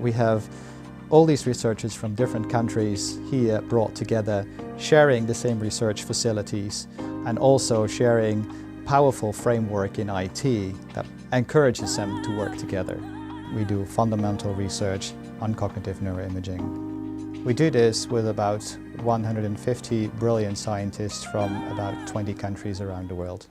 We have all these researchers from different countries here brought together, sharing the same research facilities and also sharing powerful framework in IT that encourages them to work together. We do fundamental research on cognitive neuroimaging. We do this with about 150 brilliant scientists from about 20 countries around the world.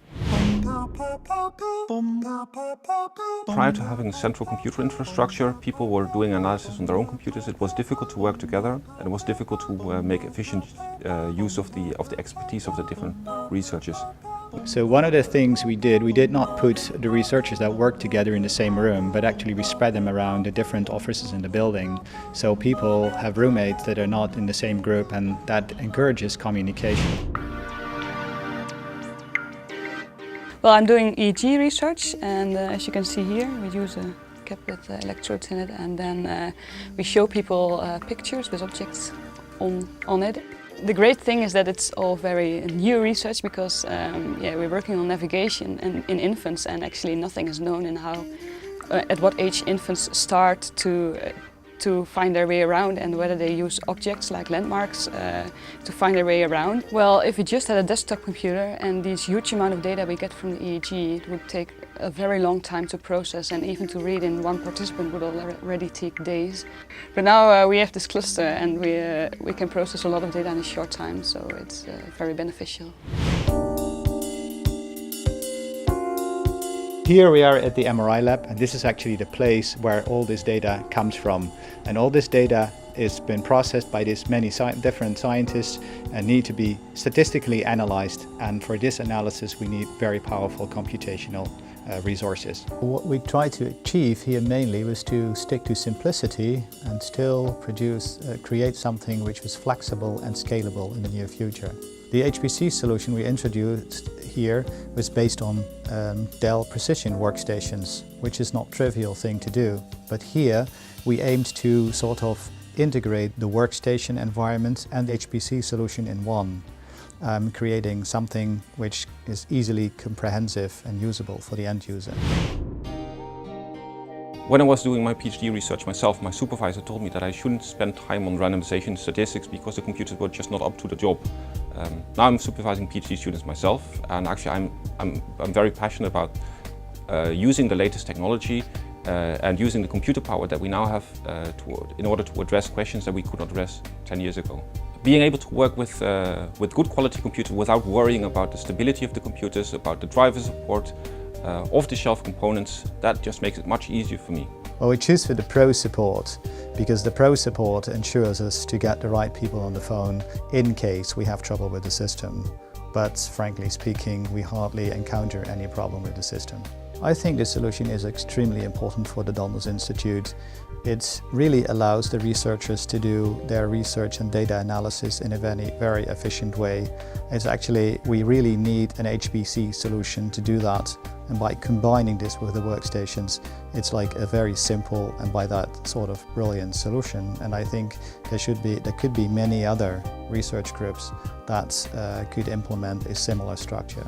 Prior to having a central computer infrastructure, people were doing analysis on their own computers. It was difficult to work together, and it was difficult to make efficient use of the expertise of the different researchers. So one of the things we did not put the researchers that work together in the same room, but actually we spread them around the different offices in the building. So people have roommates that are not in the same group, and that encourages communication. Well, I'm doing EEG research, and as you can see here, we use a cap with electrodes in it, and then we show people pictures with objects on it. The great thing is that it's all very new research because we're working on navigation in infants, and actually nothing is known in how, at what age infants start to find their way around and whether they use objects like landmarks to find their way around. Well, if we just had a desktop computer and this huge amount of data we get from the EEG, it would take a very long time to process, and even to read in one participant would already take days. But now we have this cluster, and we can process a lot of data in a short time, so it's very beneficial. Here we are at the MRI lab, and this is actually the place where all this data comes from. And all this data has been processed by these many different scientists and need to be statistically analyzed. And for this analysis we need very powerful computational resources. What we tried to achieve here mainly was to stick to simplicity and still create something which was flexible and scalable in the near future. The HPC solution we introduced here was based on Dell precision workstations, which is not a trivial thing to do. But here we aimed to sort of integrate the workstation environment and the HPC solution in one, creating something which is easily comprehensive and usable for the end user. When I was doing my PhD research myself, my supervisor told me that I shouldn't spend time on randomization statistics because the computers were just not up to the job. Now I'm supervising PhD students myself, and actually I'm very passionate about using the latest technology and using the computer power that we now have in order to address questions that we could not address 10 years ago. Being able to work with good quality computers without worrying about the stability of the computers, about the driver support, off-the-shelf components, that just makes it much easier for me. Well, we choose for the Pro support because the Pro support ensures us to get the right people on the phone in case we have trouble with the system. But frankly speaking, we hardly encounter any problem with the system. I think this solution is extremely important for the Donders Institute. It really allows the researchers to do their research and data analysis in a very efficient way. It's actually, we really need an HPC solution to do that. And by combining this with the workstations, it's like a very simple and by that sort of brilliant solution. And I think there could be many other research groups that could implement a similar structure.